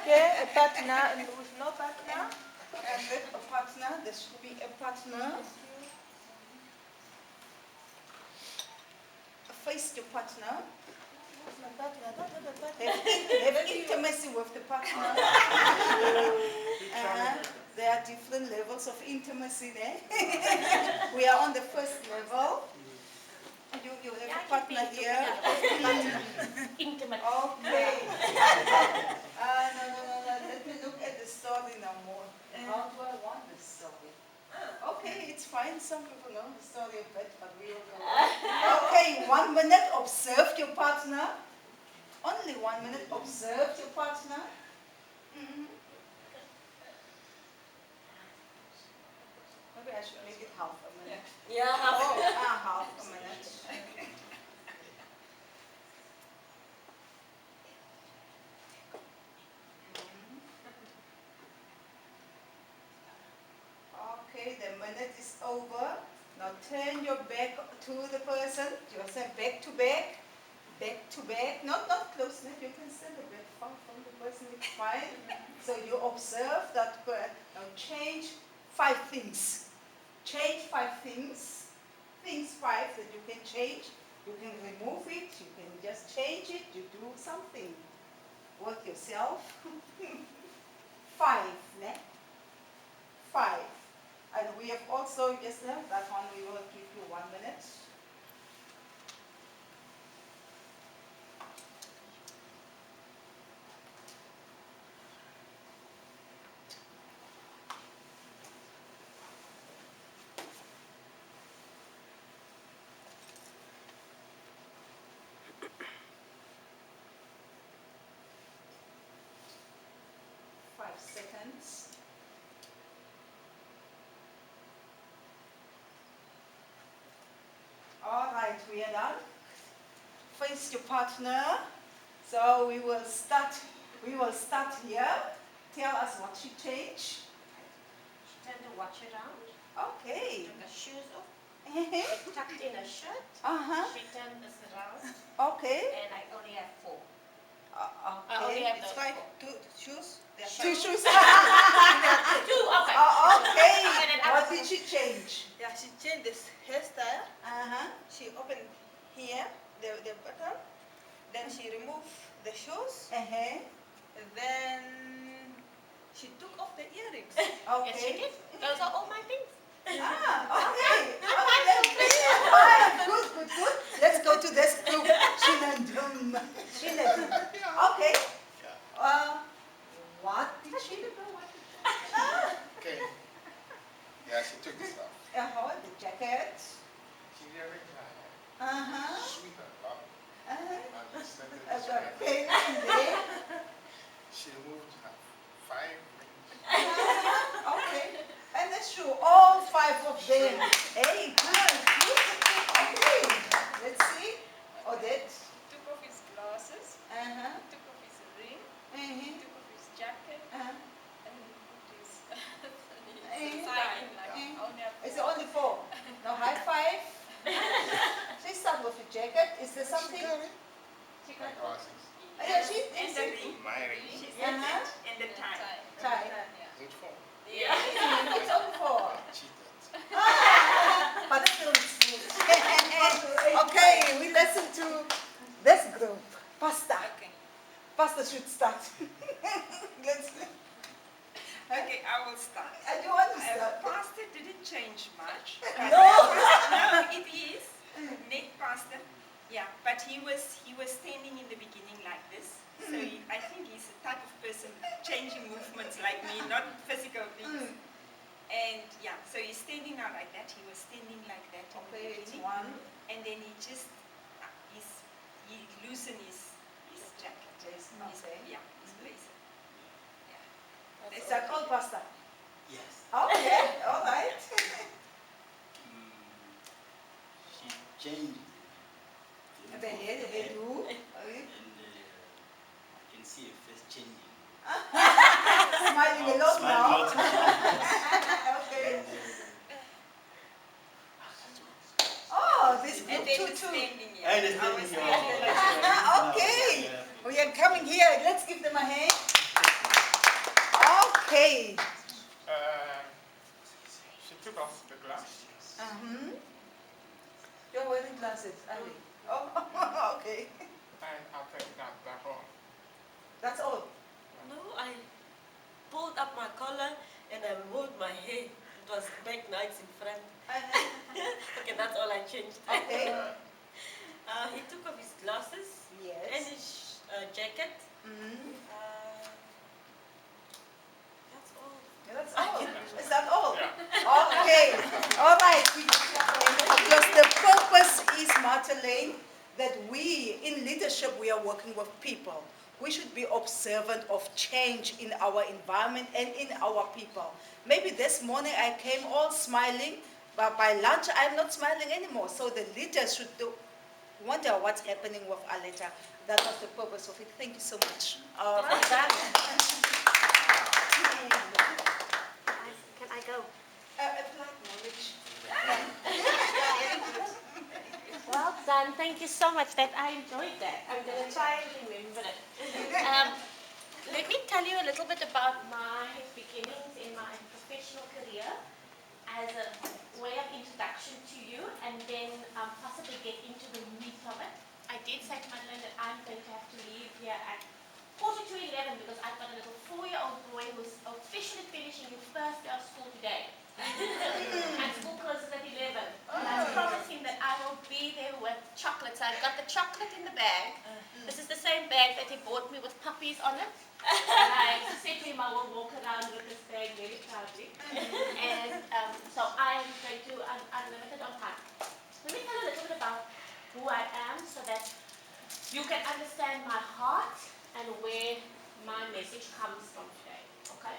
Okay, a partner and with no partner. And with a partner, there should be a partner. Face your partner. Who's my partner? I don't have a partner. Have intimacy with the partner. There are different levels of intimacy there. We are on the first level. You have a partner here. Intimate. Okay. No. Let me look at the story now more. How do I want this story? Okay, it's fine. Some people know the story a bit, but we will go on. Okay, 1 minute. Observe your partner. Only 1 minute. Observe your partner. Maybe I should make it half a minute. Yeah. Half a minute. Okay, the minute is over. Now turn your back to the person. You say back to back. Back to back. Not close enough. You can stand a bit far from the person. It's fine. So you observe that person. Now change 5 things. Change 5 things. Things 5 that you can change. You can remove it. You can just change it. You do something. Work yourself. 5. Ne? 5. And we have also, yes, that one we will give you 1 minute. Seconds. All right, we are done. Face your partner. So we will start here. Tell us what she changed. She turned the watch around. Okay. Took her shoes off. Uh-huh. Tucked in her shirt. She turned this around. Okay. And I only have 4. Okay. I only have It's those 5. 4. 2 shoes. 2 shoes. 2, okay. Okay. And then What did she change? Yeah, she changed this hairstyle. Uh-huh. She opened here, the button. Then she removed the shoes. Uh-huh. And then she took off the earrings. Okay. Yes, she did. Those are all my things. Okay. Good. Let's go to this group. Shinandum. Okay. What did she do? Okay. Yeah, she took this off. The jacket. She wearing Uh-huh. sweeter up. Uh-huh. And sent it Okay. back. There. She removed her 5 rings. Okay. And that's true. All 5 of them. Hey, good. Okay. Let's see. Odette. Took off his glasses, Uh-huh. took off his ring, Uh-huh. took off his jacket, Uh-huh. and put his Eh, tie in like eh. only a It's only 4. Now high 5. She start with the jacket. Is there something? She My got glasses. Yeah, she And the ring. My ring. She Uh-huh. said it. And the tie. Tie. Is it 4? Yeah. It's only 4. I cheated. But still it's good. Okay, we listen to this group. Pastor. Okay. Pastor should start. Let's. Okay, I will start. I do want to start. Pastor didn't change much. No. No, it is. Net pastor. Yeah, but he was standing in the beginning like this. So I think he's the type of person changing movements like me, not physical things. And yeah, so he's standing now like that. He was standing like that in the Okay, it's beginning. 1. And then he just he loosened his jacket. Okay. Yeah, his blazer. Yeah. Is that all, Pastor? Yes. Okay, all right. She changed The head, the head, who? and I can see her face changing. Smiling a lot Smiling now. a lot. Okay. And, Oh, this And group then too, it's too. standing here. I understand I was your- standing like that. Okay. We are coming here. Let's give them a hand. Okay. She took off the glass. You're wearing glasses, Ali. Oh, okay. And after that, that's all. That's all. No, I pulled up my collar and I moved my hair. It was back nice in front. Okay, that's all I changed. Okay. He took off his glasses and Yes. his jacket. Mhm. That's all. That's all. Is that all? Yeah. Okay. All right. Because the purpose is, Martha-Lane, that we, in leadership, we are working with people. We should be observant of change in our environment and in our people. Maybe this morning I came all smiling, but by lunch I'm not smiling anymore. So the leaders should wonder what's happening with Aletta. That was the purpose of it. Thank you so much. For that. Can I go? Applied knowledge. Well done. Thank you so much. That I enjoyed that. I'm going to try and remember it. Let me tell you a little bit about my beginnings in my professional career as a way of introduction to you, and then possibly get into the meat of it. I did say to Madeleine that I'm going to have to leave here at 11:45 because I've got a little 4-year-old boy who's officially finishing his first day of school today. And school closes at 11. And I promised him that I will be there with chocolates. I've got the chocolate in the bag. This is the same bag that he bought me with puppies on it. And I said to him I will walk around with this bag very proudly. And so I am going to, I'm limited on time. Let me tell you a little bit about who I am so that you can understand my heart and where my message comes from today. Okay?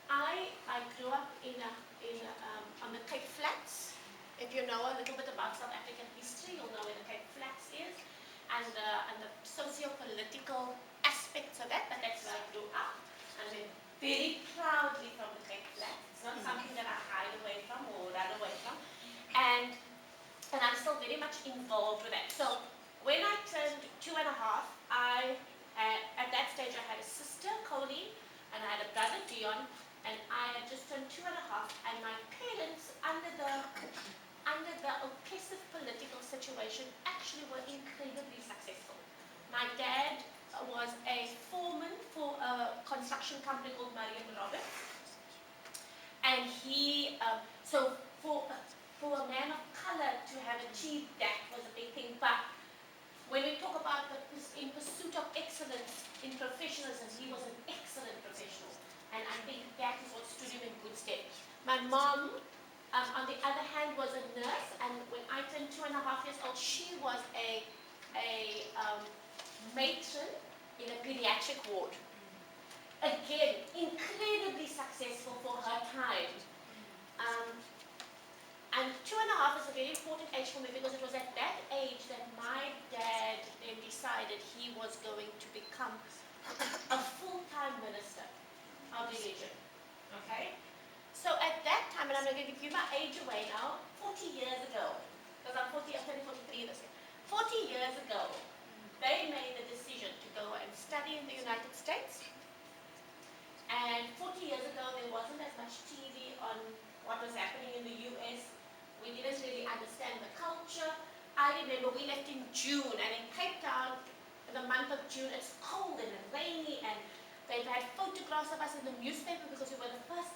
I grew up on the Cape Flats. If you know a little bit about South African history, you'll know where the Cape Flats is and the socio-political aspects of that, but that's where I grew up. And I'm very proudly from the Cape Flats. It's not something that I hide away from or run away from. And I'm still very much involved with that. So when I turned 2.5, at that stage I had a sister, Colleen, and I had a brother, Dion, and I had just turned 2.5, and my parents, under the oppressive political situation, actually were incredibly successful. My dad was a foreman for a construction company called Marion Roberts, and he, so for a man of color to have achieved that was a big thing. But when we talk about in pursuit of excellence in professionalism, he was an excellent professional. And I think that is what stood him in good stead. My mom, on the other hand, was a nurse, and when I turned 2.5 years old, she was a matron in a pediatric ward. Again, incredibly successful for her time. And 2.5 is a very important age for me because it was at that age that my dad then decided he was going to become a full-time minister of religion. Okay? So at that time, and I'm going to give you my age away now, 40 years ago, because I'm turning 43 this year. 40 years ago, they made the decision to go and study in the United States. And 40 years ago, there wasn't as much TV on what was happening in the US. We didn't really understand the culture. I remember we left in June, and in Cape Town, in the month of June, it's cold and rainy, and they've had photographs of us in the newspaper because we were the first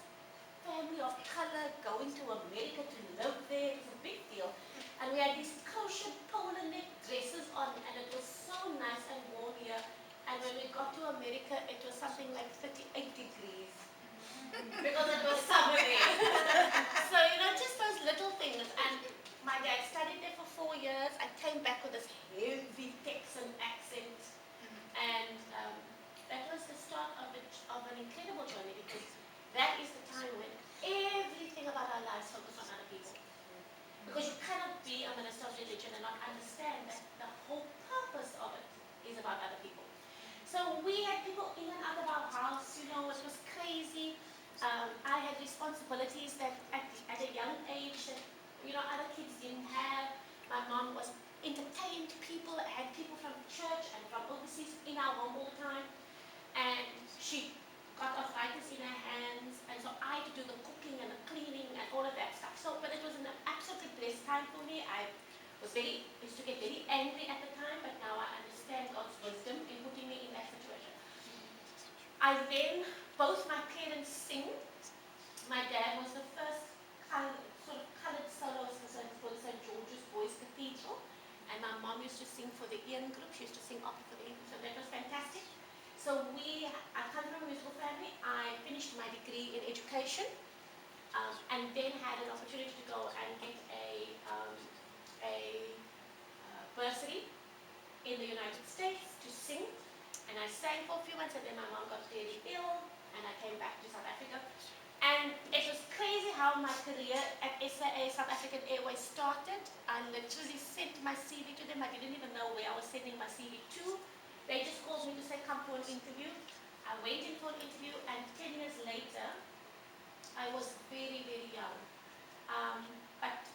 family of color going to America to live there. It was a big deal. And we had these kosher polo neck dresses on, and it was so nice and warm here. And when we got to America, it was something like 38 degrees. Because it was summer there. So, just those little things. And my dad studied there for 4 years. I came back with this heavy Texan accent. And that was the start of an incredible journey, because that is the time when everything about our lives focus on other people. Because you cannot be a minister of religion and not understand that the whole purpose of it is about other people. So we had people in and out of our house, it was crazy. I had responsibilities that at a young age that, other kids didn't have. My mom was entertained people, had people from church and from overseas in our home all the time. And she got arthritis so, but it was an absolutely blessed time for me. I used to get very angry at the time, but now I understand God's wisdom in putting me in that situation. Both my parents sing. My dad was the first sort of coloured soloist for the St. George's Boys Cathedral, and my mom used to sing for the Ian group. She used to sing opera for the Ian group, so that was fantastic. So I come from a musical family. I finished my degree in education, and then had an opportunity to go and get a bursary in the United States to sing. And I sang for a few months, and then my mom got very ill, and I came back to South Africa. And it was crazy how my career at SAA, South African Airways, started. I literally sent my CV to them. I didn't even know where I was sending my CV to. They just called me to say, come for an interview. I went in for an interview, and 10 years later, I was very, very young. But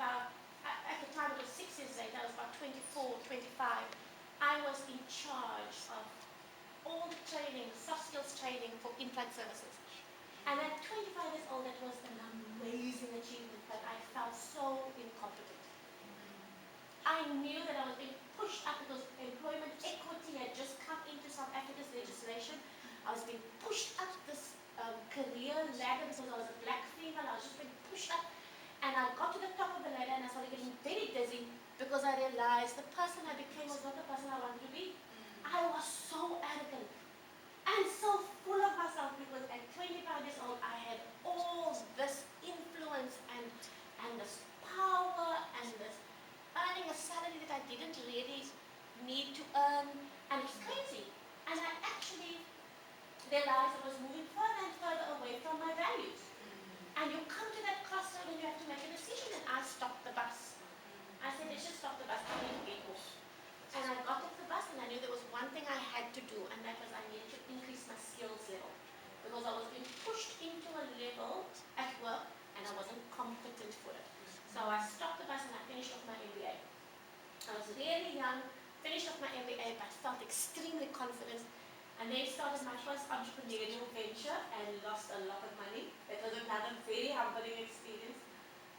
at the time, it was 6 years later, I was about 24, 25. I was in charge of all the training, soft skills training for implant services. And at 25 years old, that was an amazing achievement, but I felt so incompetent. I knew that I was being pushed up because employment equity had just come into South Africa's legislation. I was being pushed up this career ladder because I was a black female. I was just being pushed up. And I got to the top of the ladder and I started getting very dizzy because I realized the person I became was not the person I wanted to be. I was so arrogant and so full of myself because at 25 years old I had all this influence and this power and this earning a salary that I didn't really need to earn, and it's crazy. And I actually realized I was moving further and further away from my values. And you come to that crossroad and you have to make a decision, and I stopped the bus. I said, let's just stop the bus, I need to get off. And I got off the bus and I knew there was one thing I had to do, and that was I needed to increase my skills level. Because I was being pushed into a level at work and I wasn't competent for it. So I stopped the bus and I finished off my MBA. I was really young, finished off my MBA, but felt extremely confident. And then started my first entrepreneurial venture and lost a lot of money. It was another very humbling experience.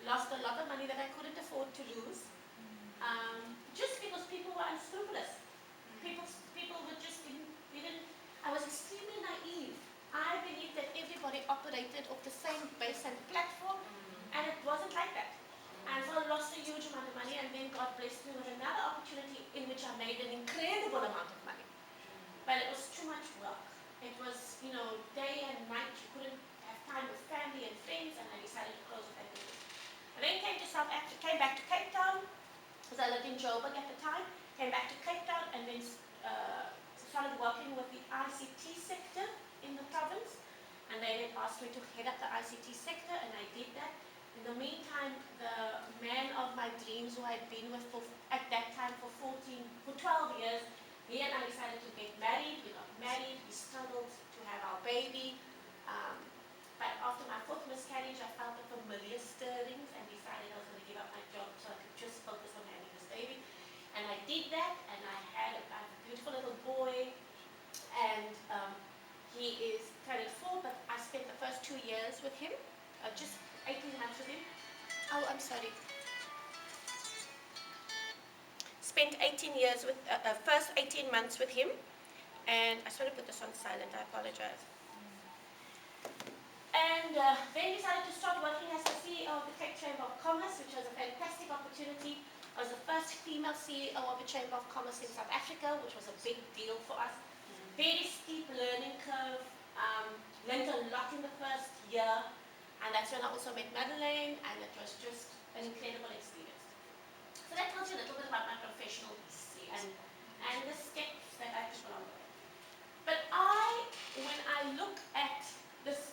Lost a lot of money that I couldn't afford to lose. Just because people were unscrupulous. People were just didn't. I was extremely naive. I believed that everybody operated off the same base and platform, and it wasn't like that. And so I lost a huge amount of money, and then God blessed me with another opportunity in which I made an incredible amount of money. But it was too much work. It was, day and night. You couldn't have time with family and friends, and I decided to close with that business. I then came to South Africa, came back to Cape Town, because I lived in Joburg at the time. Came back to Cape Town and then started working with the ICT sector in the province. And they had asked me to head up the ICT sector, and I did that. In the meantime, the man of my dreams, who I had been with at that time for 12 years, he and I decided to get married. We got married. We struggled to have our baby. But after my 4th miscarriage, I felt the familiar stirrings and decided I was going to give up my job so I could just focus on having this baby. And I did that, and I had a beautiful little boy. And he is turning 4, but I spent the first 2 years with him, just 18 months with him. Oh, I'm sorry. Spent 18 years with, first 18 months with him, and I sort of put this on silent, I apologize. And then decided to start working as the CEO of the Cape Chamber of Commerce, which was a fantastic opportunity. I was the first female CEO of the Chamber of Commerce in South Africa, which was a big deal for us. Very steep learning curve, learned a lot in the first year, and that's when I also met Madeleine, and it was just an incredible experience. So that tells you a little bit about my professional history and the steps that I took along the way. But when I look at this,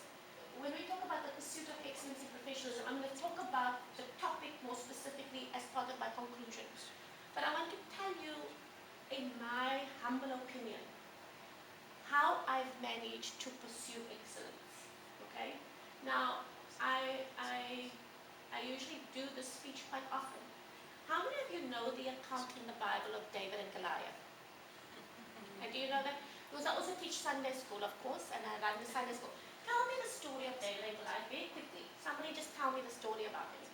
when we talk about the pursuit of excellence in professionalism, I'm going to talk about the topic more specifically as part of my conclusion. But I want to tell you, in my humble opinion, how I've managed to pursue excellence. Okay? Now, I usually do this speech quite often. How many of you know the account in the Bible of David and Goliath? Do you know that? Because I also teach Sunday school, of course, and I run the Sunday school. Tell me the story of David and Goliath very quickly. Somebody just tell me the story about him.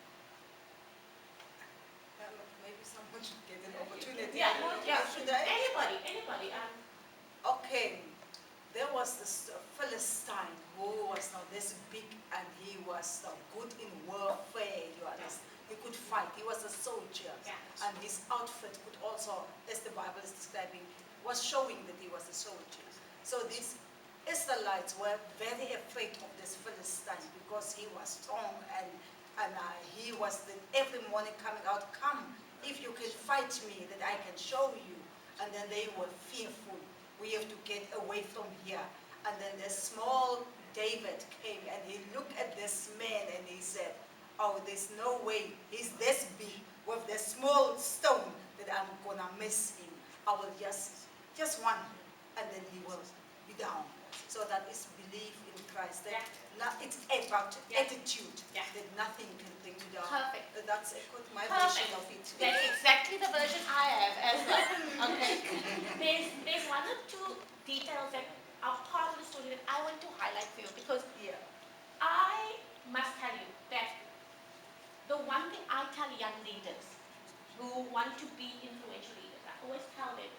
Maybe someone should get an opportunity. Yeah, yeah. Should I? Anybody. Okay, there was this Philistine who was now this big, and he was good in warfare. You understand? He could fight. He was a soldier, Yeah. and his outfit could also, as the Bible is describing, was showing that he was a soldier. So these Israelites were very afraid of this Philistine because he was strong, and he was every morning coming out, come, if you can fight me, that I can show you. And then they were fearful. We have to get away from here. And then the small David came and he looked at this man and he said, oh, there's no way. He's this big with this small stone that I'm gonna miss him. I will just one, and then he will be down. So that is belief in Christ. That it's about attitude. Yeah. That nothing can bring you down. Perfect. That's my Perfect. version of it. That's exactly the version I have as well. Okay. There's one or two details that are part of the story that I want to highlight for you, because Yeah. I must tell you that the one thing I tell young leaders who want to be influential leaders, I always tell them,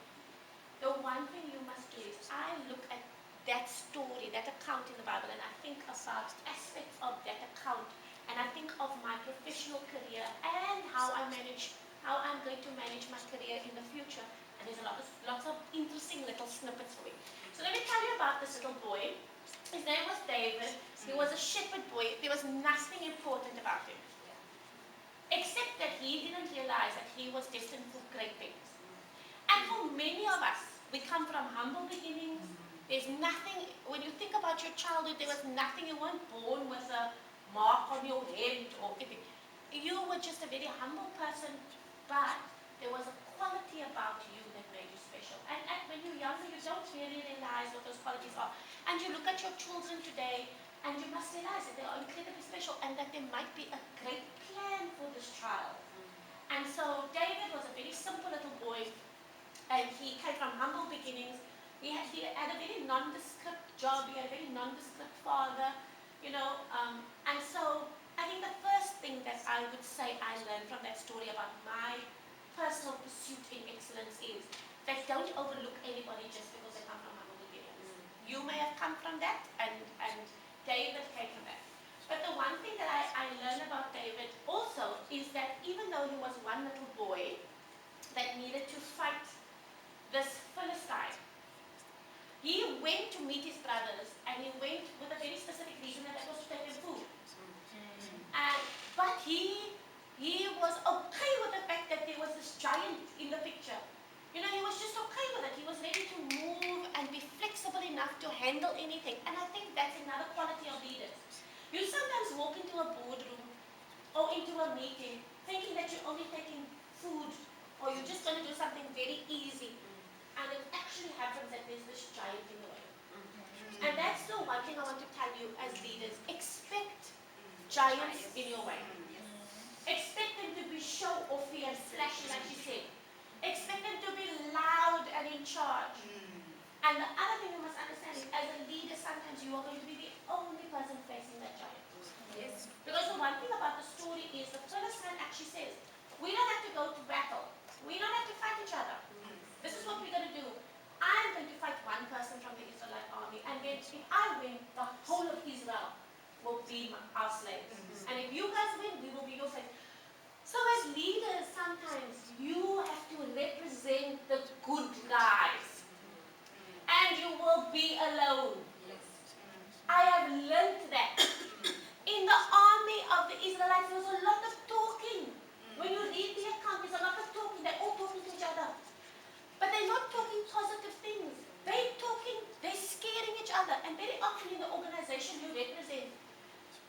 the one thing you must do is, I look at that story, that account in the Bible, and I think about aspects of that account, and I think of my professional career and how I'm going to manage my career in the future. And there's lots of interesting little snippets for me. So let me tell you about this little boy. His name was David. He was a shepherd boy. There was nothing important about him, except that he didn't realize that he was destined for great things. And for many of us, we come from humble beginnings. There's nothing, when you think about your childhood, there was nothing, you weren't born with a mark on your head or anything. You were just a very humble person, but there was a quality about you that made you special. And when you're younger, you don't really realize what those qualities are. And you look at your children today, and you must realize that they are incredibly special and that there might be a great plan for this child. And so David was a very simple little boy, and he came from humble beginnings. He had a very nondescript job, he had a very nondescript father, and so I think the first thing that I would say I learned from that story about my personal pursuit in excellence is that don't overlook anybody just because they come from humble beginnings. You may have come from that, and David came from that. But the one thing that I learned about David also is that even though he was one little boy that needed to fight this Philistine, he went to meet his brothers, and he went with a very specific reason, and that was to take them food. But he was okay with the fact that there was this giant in the picture. He was just okay with it. He was ready to move and be flexible enough to handle anything. And I think that's another quality of leaders. You sometimes walk into a boardroom or into a meeting thinking that you're only taking food, or you're just going to do something very easy. And it actually happens that there's this giant in the way. And that's the one thing I want to tell you as leaders. Expect giants in your way. Expect them to be show-offy and flashy, like you said. Expect them to be loud and in charge. And the other thing you must understand is, as a leader, sometimes you are going to be the only person facing that giant. Yes. Because the one thing about the story is, the Philistine actually says, we don't have to go to battle. We don't have to fight each other. This is what we're going to do. I'm going to fight one person from the Israelite army, and then if I win, the whole of Israel will be our slaves. And if you guys win, we will be your slaves. So as leaders, sometimes you have to represent the good guys. And you will be alone. I have learned that. In the army of the Israelites, there was a lot of talking. When you read the account, there's a lot of talking. They're all talking to each other. But they're not talking positive things. They're scaring each other. And very often in the organization you represent,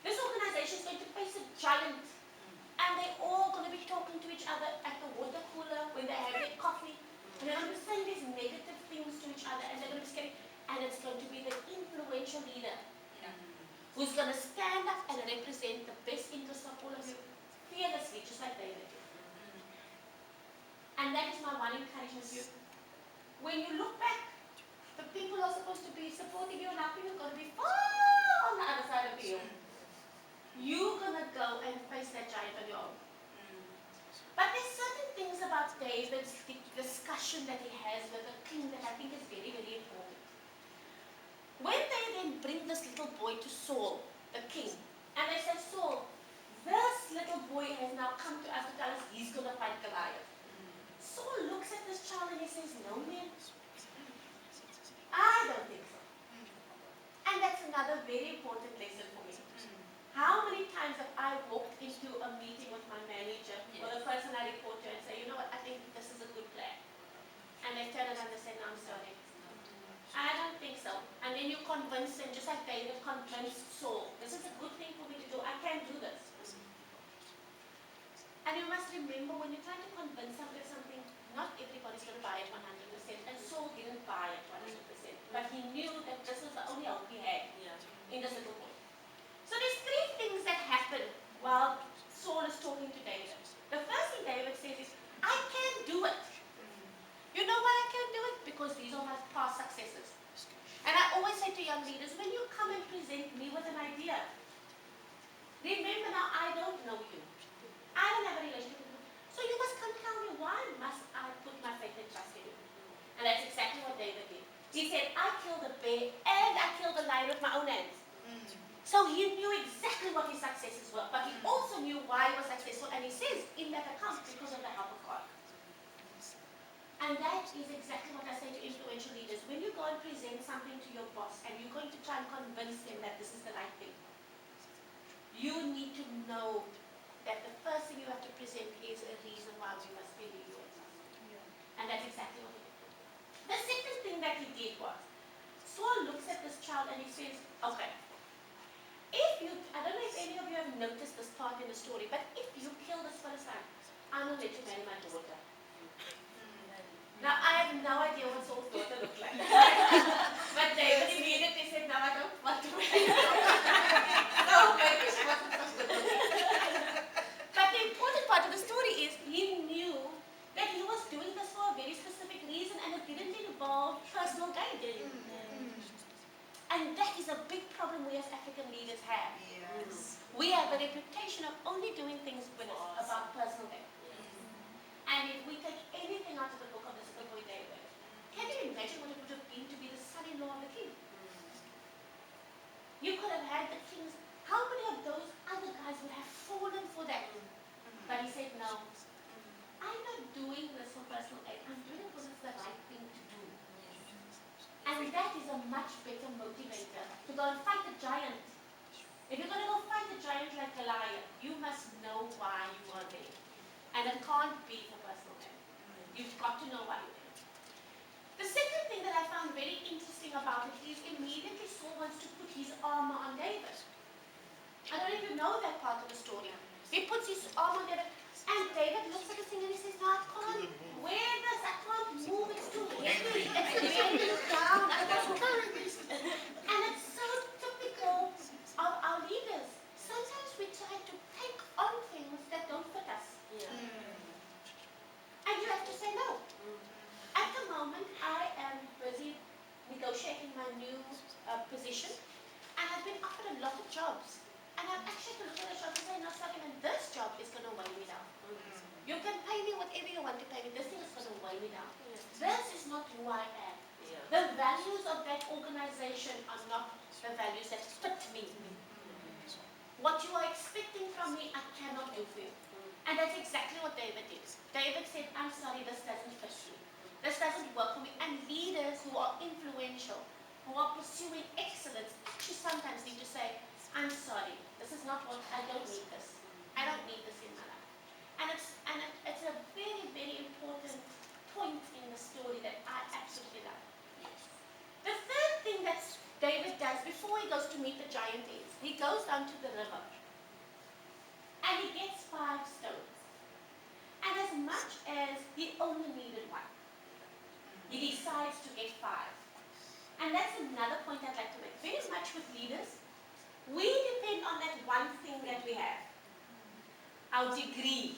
this organization is going to face a giant. And they're all going to be talking to each other at the water cooler when they have their coffee. And they're going to be saying these negative things to each other, and they're going to be scared. And it's going to be the influential leader who's going to stand up and represent the best interests of all of you fearlessly, just like David did. And that is my one encouragement to you. When you look back, the people who are supposed to be supporting you and helping you are going to be far on the go and face that giant on your own. But there's certain things about David's discussion that he has with the king that I think is very, very important. When they then bring this little boy to Saul, the king, and they say, Saul, this little boy has now come to us to tell us he's going to fight Goliath. Saul looks at this child and he says, no, man, I don't think so. And that's another very important lesson for me. How many times have I walked into a meeting with my manager or the person I report to and say, you know what, I think this is a good plan. And they turn around and say, no, I'm sorry. I don't think so. And then you convince them, just like David convinced Saul, this is a good thing for me to do, I can do this. And you must remember, when you try to convince something, not everybody's going to buy it 100%. And Saul didn't buy it 100%. But he knew that this was the only hope he had in this little boy. So there's three things that happen while Saul is talking to David. The first thing David says is, I can do it. You know why I can do it? Because these are my past successes. And I always say to young leaders, when you come and present me with an idea, remember now, I don't know you. I don't have a relationship with you. So you must come tell me, why must I put my faith and trust in you? And that's exactly what David did. He said, I killed a bear and I killed a lion with my own hands. So he knew exactly what his successes were, but he also knew why he was successful. And he says in that account, because of the help of God. And that is exactly what I say to influential leaders. When you go and present something to your boss and you're going to try and convince them that this is the right thing, you need to know that the first thing you have to present is a reason why we must believe you and trust. And that's exactly what he did. The second thing that he did was, Saul looks at this child and he says, okay, I don't know if any of you have noticed this part in the story, but if you kill this Philistine, I'm going to let you marry my daughter. Now, I have no idea what Saul's daughter looked like. But David immediately said, no, I don't want to marry your daughter. No, maybe she wasn't so good looking. But the important part of the story is he knew that he was doing this for a very specific reason and it didn't involve personal gain. And that is a big problem we as African leaders have. Yes. We have a reputation of only doing things with about personal gain. And if we take anything out of the book of this boy David, can you imagine what it would have been to be the son-in-law of the king? You could have had the king's, how many of those other guys would have fallen for that? But he said, no, I'm not doing this for personal gain. I'm doing it because it's the right thing to do. And that is a much better motivator to go and fight the giant. If you're going to go fight the giant like Goliath, you must know why you are there. And it can't be for personal gain. You've got to know why you're there. The second thing that I found very interesting about it is immediately Saul wants to put his armor on David. I don't know if you know that part of the story. He puts his armor on David, and David looks at the thing and he says, no, I can't wear this, I can't move, it's too heavy, it's weighing you down, I can't. And it's so typical of our leaders. Sometimes we try to take on things that don't fit us. And you have to say no. At the moment, I am busy negotiating my new position, and I've been offered a lot of jobs. And I've actually looked at the job and say, no, sorry, man, this job is going to weigh me down. You can pay me whatever you want to pay me. This thing is going to weigh me down. This is not who I am. The values of that organization are not the values that fit me. What you are expecting from me, I cannot do for you. And that's exactly what David did. David said, I'm sorry, this doesn't fit me. This doesn't work for me. And leaders who are influential, who are pursuing excellence, actually sometimes need to say, I'm sorry, this is not what, I don't need this. I don't need this in my life. And it's a very, very important point in the story that I absolutely love. The third thing that David does before he goes to meet the giant is, he goes down to the river and he gets 5 stones. And as much as he only needed 1, he decides to get 5. And that's another point I'd like to make. Very much with leaders, we depend on that one thing that we have. Our degree.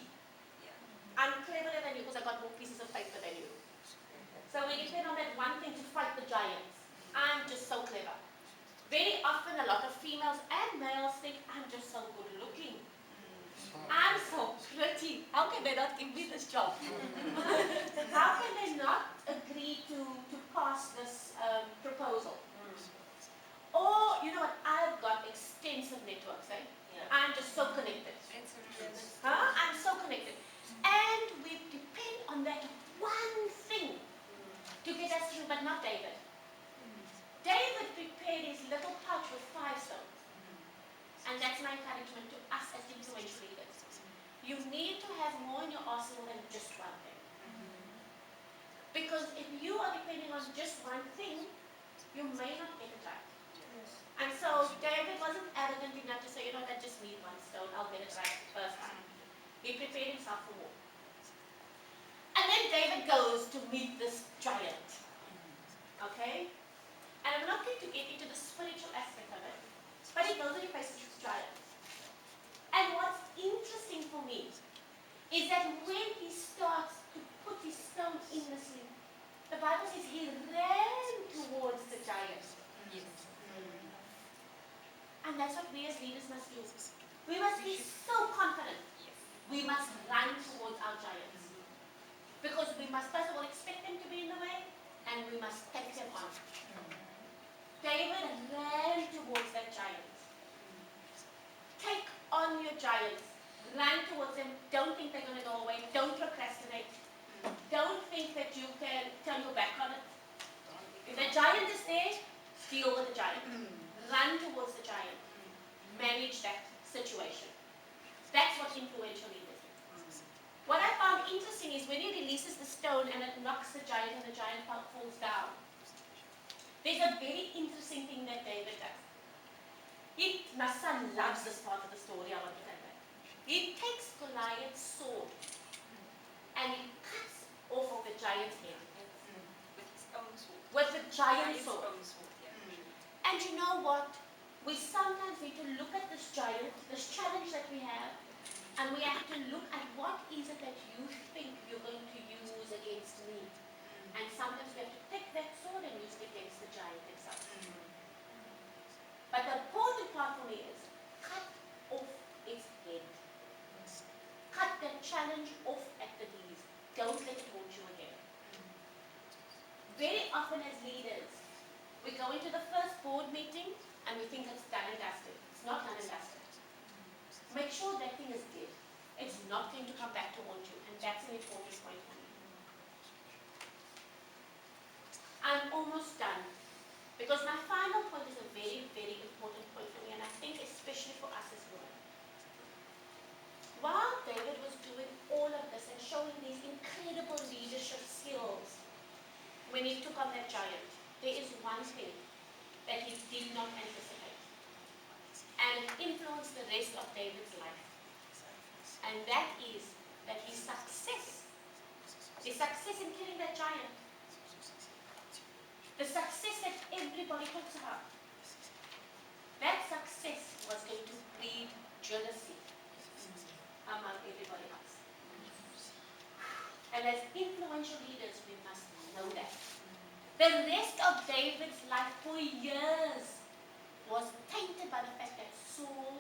I'm cleverer than you because I got more pieces of paper than you. So we depend on that one thing to fight the giants. I'm just so clever. Very often a lot of females and males think, I'm just so good looking. I'm so pretty. How can they not give me this job? How can they not agree to pass this proposal? Or, you know what, I've got extensive networks, eh? Yeah. I'm just so connected. Huh? I'm so connected. And we depend on that one thing to get us through, but not David. David prepared his little pouch with 5 stones. And that's my encouragement to us as influential leaders. You need to have more in your arsenal than just one thing. Because if you are depending on just one thing, you may not get it right. And so David wasn't arrogant enough to say, you know, I just need 1 stone, I'll get it right the first time. He prepared himself for war. And then David goes to meet this giant. Okay? And I'm not going to get into the spiritual aspect of it, but he goes and he faces this giant. And what's interesting for me is that when he starts to put his stone in the sling, the Bible says he ran towards the giant. And that's what we as leaders must do. We must be so confident. We must run towards our giants. Because we must first of all expect them to be in the way, and we must take them on. David ran towards that giant. Take on your giants. Run towards them. Don't think they're going to go away. Don't procrastinate. Don't think that you can turn your back on it. If the giant is there, deal with the giant. Run towards the giant. Manage that situation. That's what influential leaders do. What I found interesting is when he releases the stone and it knocks the giant and the giant falls down, there's a very interesting thing that David does. My son loves this part of the story, I want to tell that. He takes Goliath's sword and he cuts off of the giant's head. With his own sword. With the giant His sword. own sword, yeah. And you know what? We sometimes need to look at this giant, this challenge that we have, and we have to look at what is it that you think you're going to use against me. And sometimes we have to take that sword and use it against the giant himself. But the important part for me is cut off its head. Cut that challenge off at the knees. Don't let it haunt you again. Very often as leaders, we go into the first board meeting and we think it's done and dusted. It's not done and dusted. Make sure that thing is dead. It's not going to come back to haunt you, and that's an important point for me. I'm almost done, because my final point is a very, very important point for me, and I think especially for us as women. While David was doing all of this and showing these incredible leadership skills, when he took on that giant, there is one thing that he did not anticipate, and it influenced the rest of David's life. And that is that his success in killing that giant, the success that everybody talks about, that success was going to breed jealousy among everybody else. And as influential leaders, we must know that. The rest of David's life for years was tainted by the fact that Saul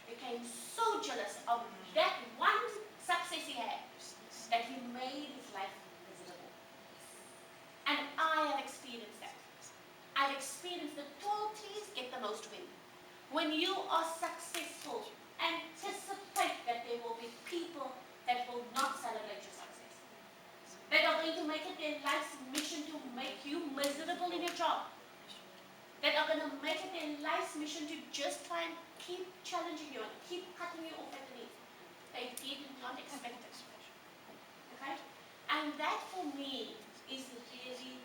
became so jealous of that one success he had that he made his life miserable. And I have experienced that. I've experienced the tall trees get the most wind. When you are successful, anticipate that there will be people that will not celebrate your success. That are going to make it their life's mission to make you miserable in your job. That are going to make it their life's mission to just try and keep challenging you and keep cutting you off at the knees. They did not expect it. Okay? And that for me is really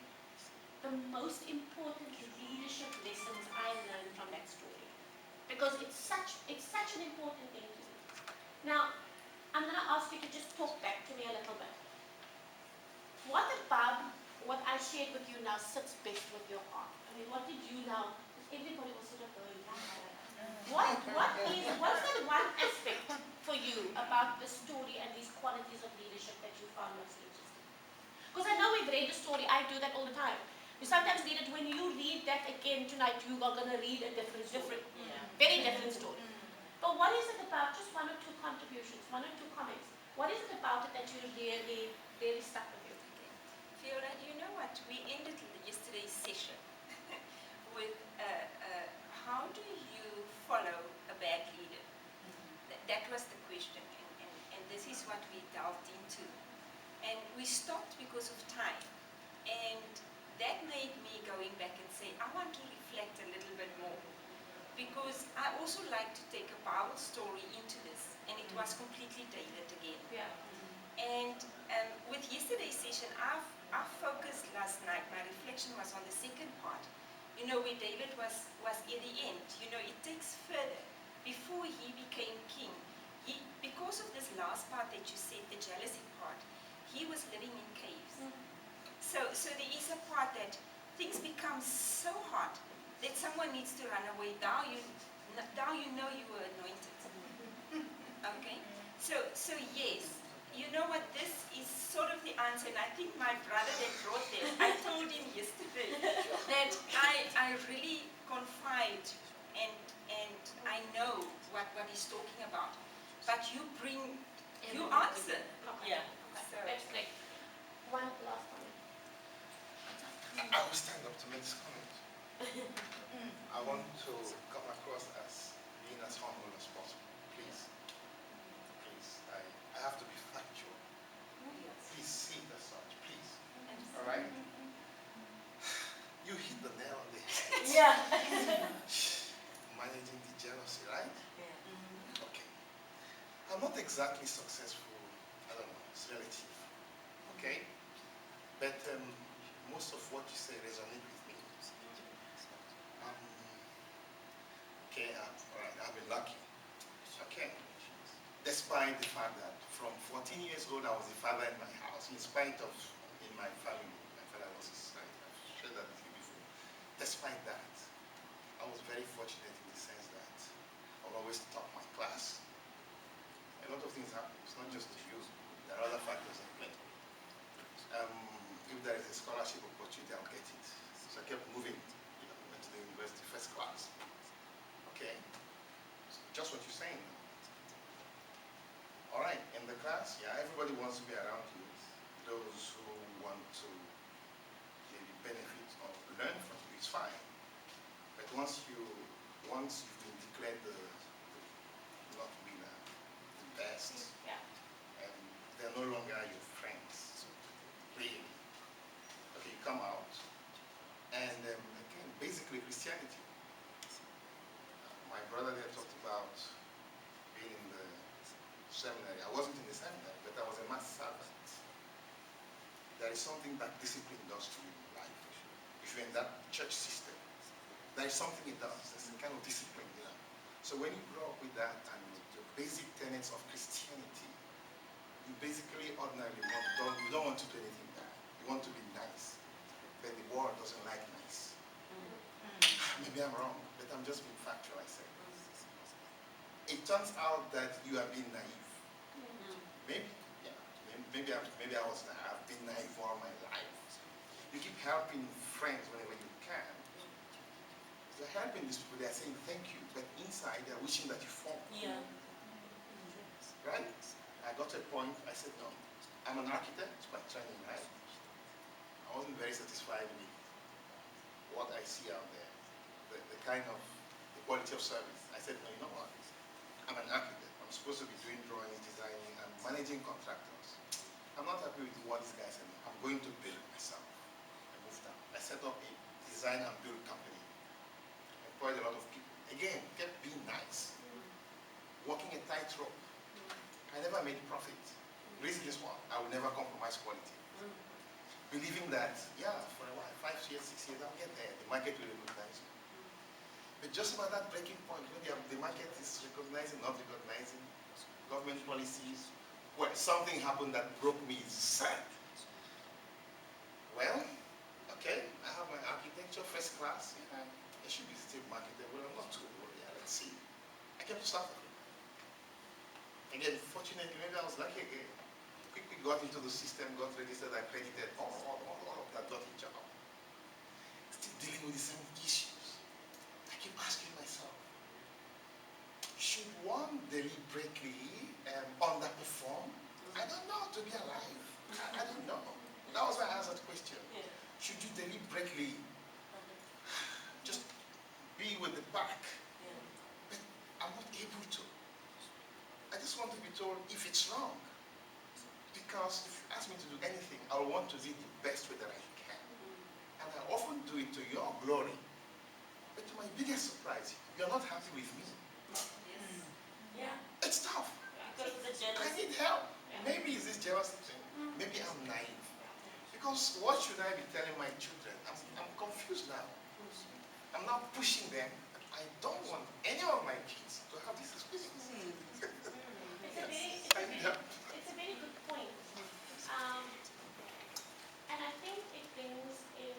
the most important leadership lessons I learned from that story. Because it's such an important thing to me. Now, I'm going to ask you to just talk back to me a little bit. What about what I shared with you now sits best with your heart? I mean, what did you now? Everybody was sort of going. What's that one aspect for you about the story and these qualities of leadership that you found most interesting? Because I know we've read the story. I do that all the time. You sometimes read it. When you read that again tonight, you are going to read a different, very different story. But what is it about, just one or two contributions, one or two comments, what is it about it that you really, really stuck with you? Fiona, you know what? We ended yesterday's session with how do you follow a bad leader? That was the question, and this is what we delved into. And we stopped because of time. And that made me going back and say, I want to reflect a little bit more. Because I also like to take a Bible story into this. And it was completely David again. Yeah. And with yesterday's session, I've focused last night, my reflection was on the second part. You know, where David was at the end. You know, it takes further. Before he became king, because of this last part that you said, the jealousy part, he was living in caves. So there is a part that things become so hot that someone needs to run away. Now you know you were anointed. Okay? So yes, you know what, this is sort of the answer, and I think my brother that brought this, I told him yesterday that I really confide and I know what he's talking about. But you answer. Yeah. So, That's great. One last comment. I will stand up to make this comment. I want to come across as being as humble as possible. Please. Please. I have to be factual. Please see it as such. Please. Alright? You hit the nail on the head. Yeah. Managing the jealousy, right? Okay. I'm not exactly successful. I don't know. It's relative. Okay? But most of what you say resonates with me. Okay, all right, I've been lucky. Okay. Despite the fact that from 14 years old, I was the father in my house, in spite of, in my family, my father was his son. I've shared that with you before. Despite that, I was very fortunate in the sense that I would always top my class. A lot of things happen. It's not just you. There are other factors at play. If there is a scholarship opportunity, I'll get it. So I kept moving, went to the university first class. Okay? So just what you're saying. All right, in the class, yeah, everybody wants to be around you. Those who want to maybe benefit or learn from you, it's fine. But once you've been declared the not winner, the best, Yeah. and they're no longer your friends, really. Okay, you come out, and again, basically Christianity. My brother there talked about being in the seminary. I wasn't in the seminary, but I was a mass servant. There is something that discipline does to you in life. If you're in that church system, there is something it does. There's a kind of discipline, you know. So when you grow up with that and the basic tenets of Christianity, you basically ordinarily you don't want to do anything bad. You want to be nice. But the world doesn't like nice. Maybe I'm wrong, but I'm just being factual, I say. It turns out that you are being naive. Maybe, yeah. Maybe I was naive. I've been naive all my life. You keep helping friends whenever you can. You're helping these people, they're saying thank you, but inside they're wishing that you fall. Yeah. Right? I got to a point, I said, no, I'm an architect, it's my training, right? I wasn't very satisfied with what I see out there, the kind of, the quality of service. I said, no, you know what? I'm an architect. I'm supposed to be doing drawings, designing, and managing contractors. I'm not happy with what this guy said. I'm going to build myself. I moved out. I set up a design and build company. I employed a lot of people. Again, kept being nice. Walking a tightrope. I never made profit. Reason is one, I will never compromise quality. Believing that, yeah, for a while, 5 years, 6 years, I'll get there. The market will recognize me. But just about that breaking point, when the market is recognizing, not recognizing, government policies, well, something happened that broke me sad. Well, okay, I have my architecture first class. Yeah, it should be still marketable. I'm not too worried. Yeah, let's see. I came to South Africa. Again, fortunately, maybe I was lucky again. Quickly got into the system, got registered, accredited, all of that, got a job. Still dealing with the same issues. I keep asking myself, should one should you deliberately just be with the back? Yeah. But I'm not able to. I just want to be told if it's wrong. Because if you ask me to do anything, I want to do it the best way that I can. And I often do it to your glory. But to my biggest surprise, you're not happy with me. Yes. Yeah. It's tough. Because of the I jealousy. need help. Maybe it's this jealousy thing. Maybe I'm naive. Because what should I be telling my children? I'm confused now. I'm now pushing them. I don't want any of my kids to have this experience. It's a very good point. And I think it brings in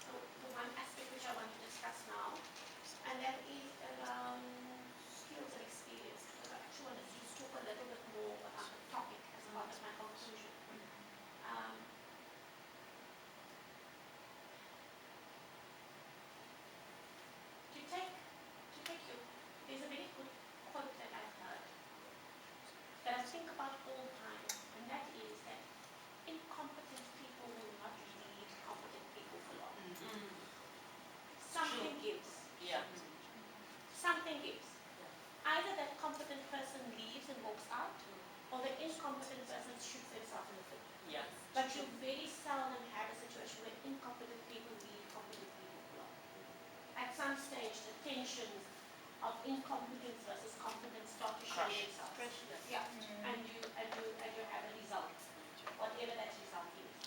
the one aspect which I want to discuss now, and that is around skills and experience. I actually want to just talk a little bit more about the topic as part of my conclusion. There's a very good quote that I've heard that I think about all the time, and that is that incompetent people will not lead competent people for long. Something gives. Yeah. Something gives. Either that competent person leaves and walks out, or the incompetent person shoots themselves in the foot. Yeah. But you very seldom have a situation where incompetent people lead competent people for long. At some stage, the tensions of incompetence versus competence start to show themselves. Yeah. And you have a result, whatever that result is.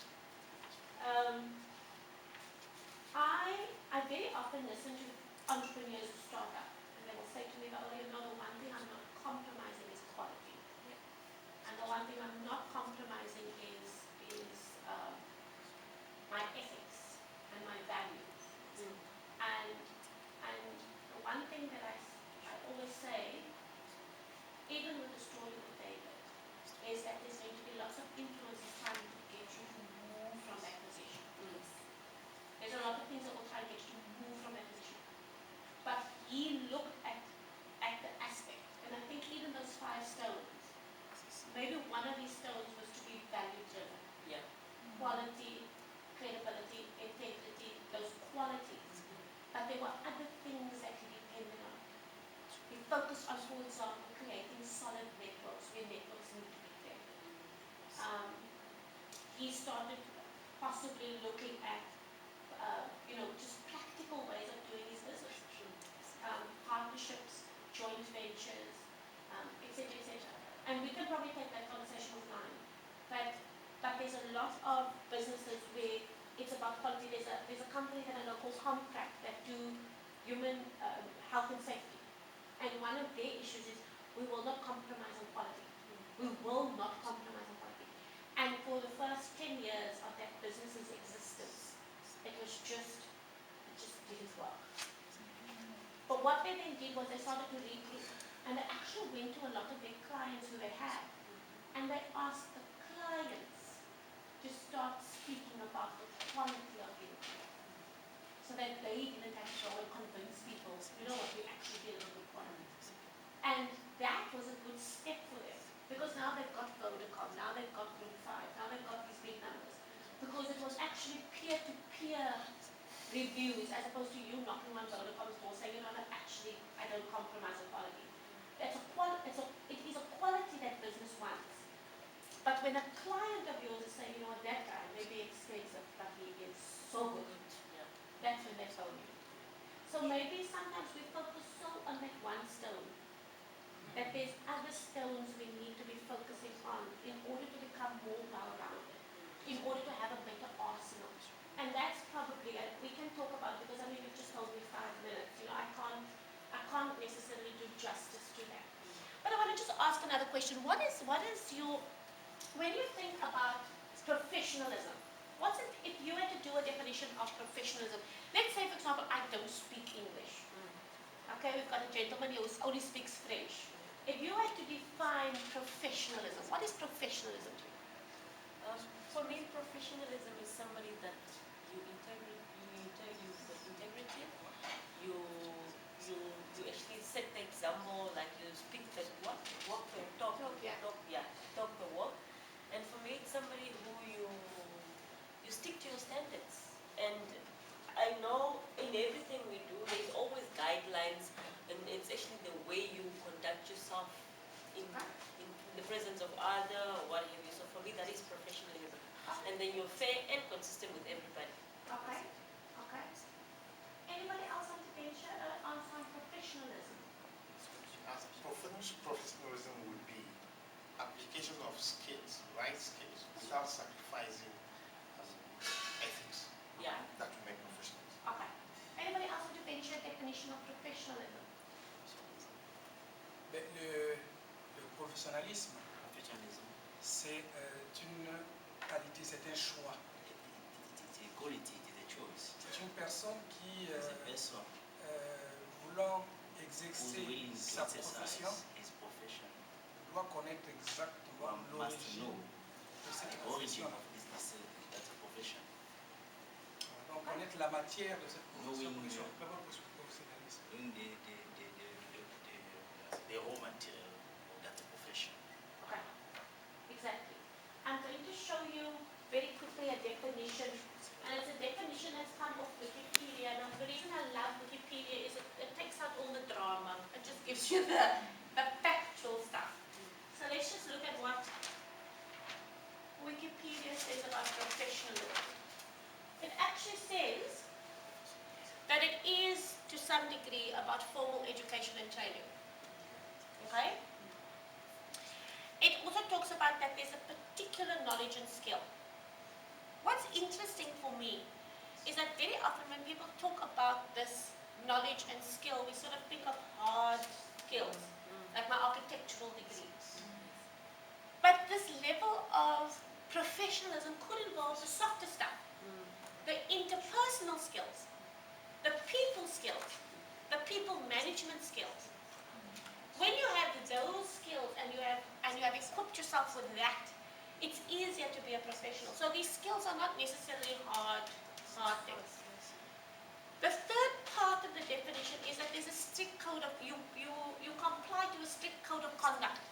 I very often listen to entrepreneurs who start up, and they will say to me, "Oh, you know, the one thing I'm not compromising is quality, and the one thing I'm not compromising is my ethics and my values." And the one thing that I always say, even with the story with David, is that there's going to be lots of influences trying to get you to move from that position. There's a lot of things that will try to get you to move from that position. But he looked at the aspect, and I think even those 5 stones, maybe one of these stones was to be value driven. Yeah. Quality, credibility, integrity, those qualities. But there were other things that he depended on. He focused on, for example, creating solid networks where networks need to be created. He started possibly looking at, just practical ways of doing his business. Partnerships, joint ventures, etc., etc. And we can probably take that conversation offline. But there's a lot of businesses where it's about quality. There's a company that I know called Contract that do human health and safety. And one of their issues is we will not compromise on quality. We will not compromise on quality. And for the first 10 years of that business's existence, it just didn't work. But what they then did was they started to regroup, and they actually went to a lot of their clients who they had, and they asked the clients to start speaking about the quality of income, so that they didn't have to go and convince people, you know what, we actually did a good quality. And that was a good step for them, because now they've got Vodacom, now they've got Group 5, now they've got these big numbers, because it was actually peer-to-peer reviews as opposed to you knocking on Vodacom's door saying, actually, I don't compromise on quality. It is a quality that business wants. But when a client of yours is saying, that guy may be expensive, but he is so good, that's when they phone you. So maybe sometimes we focus so on that one stone that there's other stones we need to be focusing on in order to become more well-rounded, in order to have a better arsenal. And that's probably, we can talk about, because you've just told me 5 minutes, I can't necessarily do justice to that. But I want to just ask another question. What is your, when you think about professionalism, if you had to do a definition of professionalism, let's say, for example, I don't speak English. Okay, we've got a gentleman here who only speaks French. If you had to define professionalism, what is professionalism to you? For me, professionalism is somebody that you with integrity. You actually set the example, like you speak the walk and talk the walk. And for me, it's somebody who you stick to and then you're fair and consistent with everybody. Okay, okay. Anybody else want to venture on professionalism? As professionalism would be application of skills, right skills, without sacrificing ethics. Yeah. That will make professionalism. Okay. Anybody else want to venture a definition of professionalism? Le professionnalisme, Professionalism, c'est une qualité, c'est un choix. it's a quality, it is a choice. C'est une personne qui, It's a person voulant who's exercer willing to sa profession, exercise his profession. doit connaître exactement One must l'origine know de cette the origin profession. of that profession. Donc connaître la matière de cette profession, Knowing, pour son propre professionnalisme. Knowing the raw material of that profession. Okay, exactly. I'm going to show you very quickly a definition, and it's a definition that's come off Wikipedia. Now, the reason I love Wikipedia is it takes out all the drama. It just gives you the factual stuff. So let's just look at what Wikipedia says about professionalism. It actually says that it is, to some degree, about formal education and training. Okay? It also talks about that there's a particular knowledge and skill. What's interesting for me is that very often when people talk about this knowledge and skill, we sort of think of hard skills, like my architectural degree. But this level of professionalism could involve the softer stuff, the interpersonal skills, the people skills, the people management skills. When you have those skills and you have equipped yourself with that, it's easier to be a professional. So these skills are not necessarily hard things. The third part of the definition is that there's a strict code of, you comply to a strict code of conduct.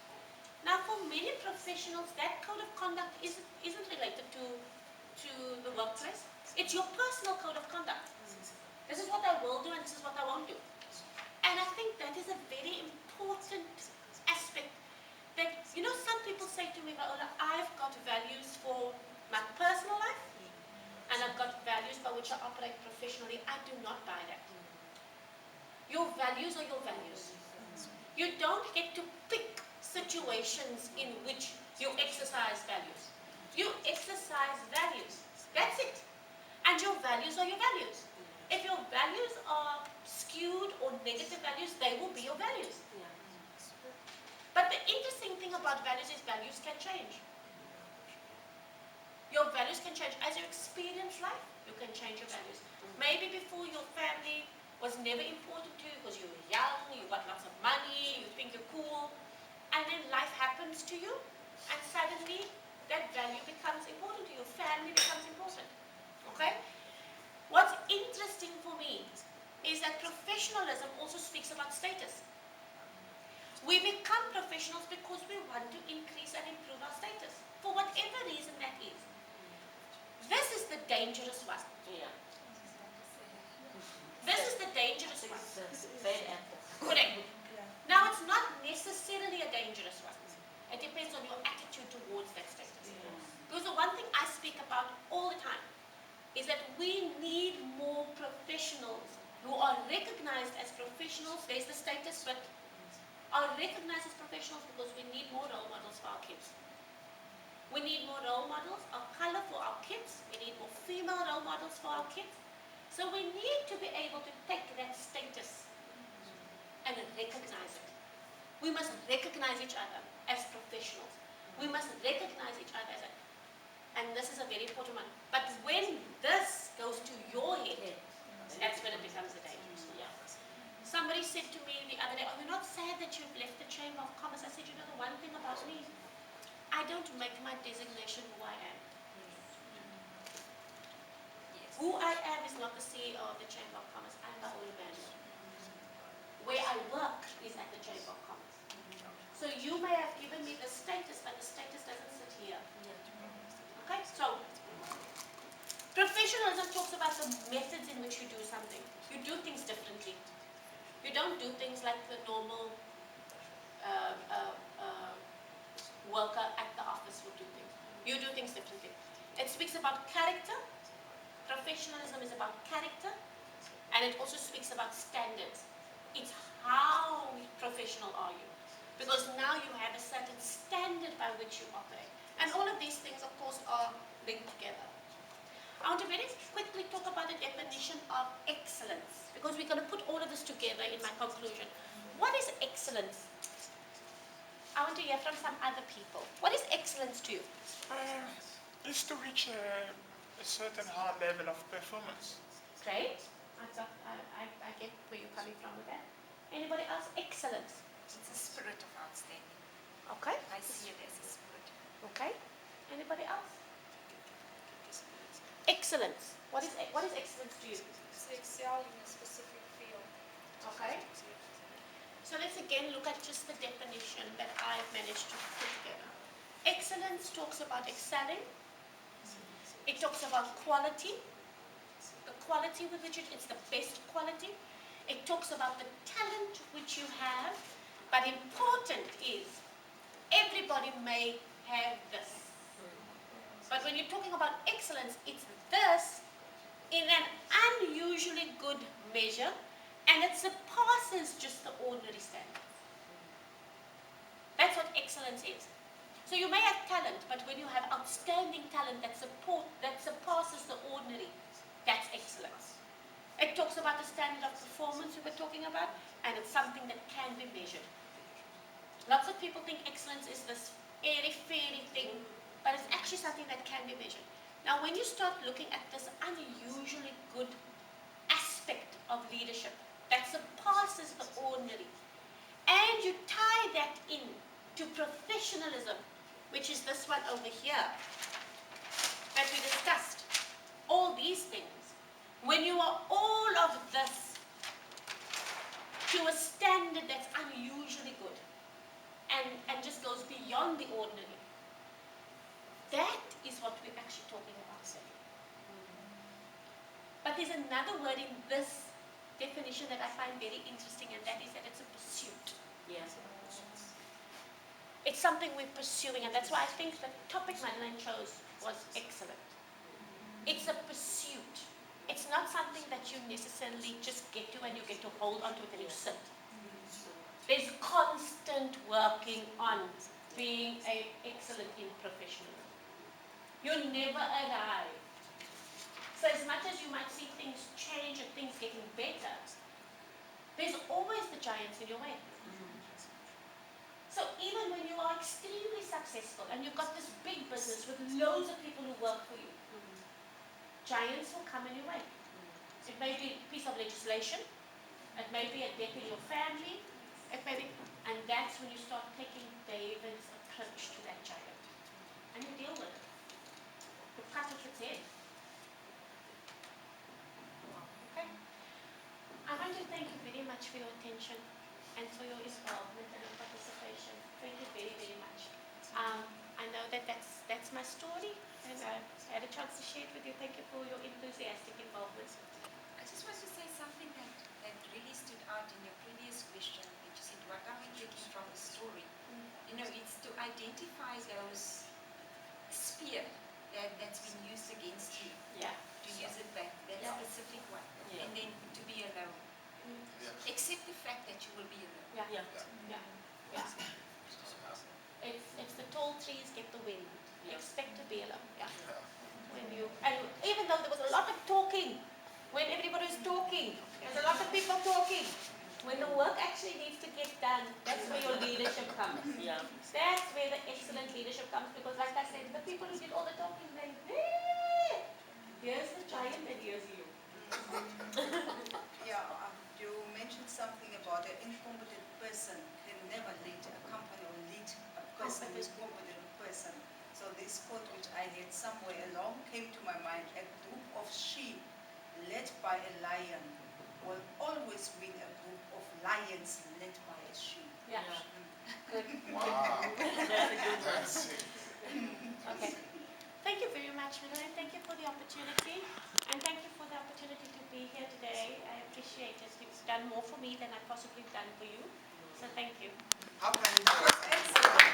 Now for many professionals, that code of conduct isn't related to the workplace. It's your personal code of conduct. This is what I will do and this is what I won't do. And I think that is a very important aspect that, some people say to me, Viola, I've got values for my personal life and I've got values by which I operate professionally. I do not buy that. Your values are your values. You don't get to pick situations in which you exercise values. You exercise values. That's it. And your values are your values. If your values are skewed or negative values, they will be your values. But the interesting thing about values is values can change. Your values can change. As you experience life, you can change your values. Maybe before your family was never important to you because you were young, you got lots of money, you think you're cool, and then life happens to you, and suddenly that value becomes important to you. Family becomes important. Okay? What's interesting for me is that professionalism also speaks about status. We become professionals because we want to increase and improve our status, for whatever reason that is. This is the dangerous one. Yeah. This is the dangerous one. Bad apple. Correct. Now, it's not necessarily a dangerous one. It depends on your attitude towards that status. Because the one thing I speak about all the time is that we need more professionals who are recognized as professionals. There's the status, but are recognized as professionals because we need more role models for our kids. We need more role models of color for our kids. We need more female role models for our kids. So we need to be able to take that status and recognize it. We must recognize each other as professionals. We must recognize each other as a, and this is a very important one. But when this goes to your head, that's when it becomes a danger. Yeah. Somebody said to me the other day, "Oh, you're not sad that you've left the Chamber of Commerce." I said, "You know the one thing about me, I don't make my designation who I am. Who I am is not the CEO of the Chamber of Commerce. I'm my own manager. Where I work is at the Chamber of Commerce. So you may have given me the status, but the status doesn't sit here. Okay, so professionalism talks about the methods in which you do something. You do things differently. You don't do things like the normal worker at the office would do things. You do things differently. It speaks about character. Professionalism is about character, and it also speaks about standards. It's how professional are you? Because now you have a certain standard by which you operate. And all of these things, of course, are linked together. I want to very quickly talk about the definition of excellence, because we're going to put all of this together in my conclusion. What is excellence? I want to hear from some other people. What is excellence to you? Is to reach a certain high level of performance. Great. I get where you're coming from with that. Anybody else? Excellence. It's a spirit of outstanding. Okay. I see it as a spirit. Okay. Anybody else? Excellence. What is excellence to you? To excel in a specific field. Okay. So let's again look at just the definition that I've managed to put together. Excellence talks about excelling. It talks about quality. The quality with which it's the best quality. It talks about the talent which you have. But important is, everybody may have this. But when you're talking about excellence, it's this in an unusually good measure, and it surpasses just the ordinary standards. That's what excellence is. So you may have talent, but when you have outstanding talent that surpasses the ordinary, that's excellence. It talks about the standard of performance we were talking about, and it's something that can be measured. Lots of people think excellence is this airy-fairy thing, but it's actually something that can be measured. Now, when you start looking at this unusually good aspect of leadership that surpasses the ordinary, and you tie that in to professionalism, which is this one over here that we discussed, all these things, when you are all of this to a standard that's unusually good and just goes beyond the ordinary, that is what we're actually talking about here. But there's another word in this definition that I find very interesting, and that is that it's a pursuit. Yes. It's something we're pursuing, and that's why I think the topic Madeleine chose was excellent. It's a pursuit. It's not something that you necessarily just get to and you get to hold on to it and you sit. There's constant working on being excellent in professionalism. You never arrive. So as much as you might see things change and things getting better, there's always the giants in your way. So even when you are extremely successful and you've got this big business with loads of people who work for you, giants will come in your way. It may be a piece of legislation, it may be a death in your family, it may be, and that's when you start taking David's approach to that giant. And you deal with it. You cut off its head. Okay? I want to thank you very much for your attention and for your involvement and your participation. Thank you very, very much. I know that that's my story, and I had a chance to share it with you. Thank you for your enthusiastic involvement. I just want to say something that really stood out in your previous question, which you said, what are we taking from the story? You know, it's to identify those spear that's been used against you. Yeah. To use it back, that Yeah. specific one. Yeah. And then to be alone. Yeah. Accept the fact that you will be alone. Yeah. Yeah. Yeah. Yeah. It's the tall trees get the wind. Yeah. Expect to be alone. Yeah. And even though there was a lot of talking, when everybody was talking, there's a lot of people talking. When the work actually needs to get done, that's where your leadership comes. Yeah. That's where the excellent leadership comes, because like I said, the people who did all the talking, they, hey, here's the giant and here's you. Yeah, you mentioned something about an incompetent person can never lead a company or lead a person who is competent person. So this quote which I read somewhere along came to my mind: a group of sheep led by a lion will always win a group of lions led by a sheep. Yeah. Good. Wow. That's it. Okay. Thank you very much, Madeleine. Thank you for the opportunity, and thank you for the opportunity to be here today. I appreciate it. You've done more for me than I've possibly done for you. So thank you. How can you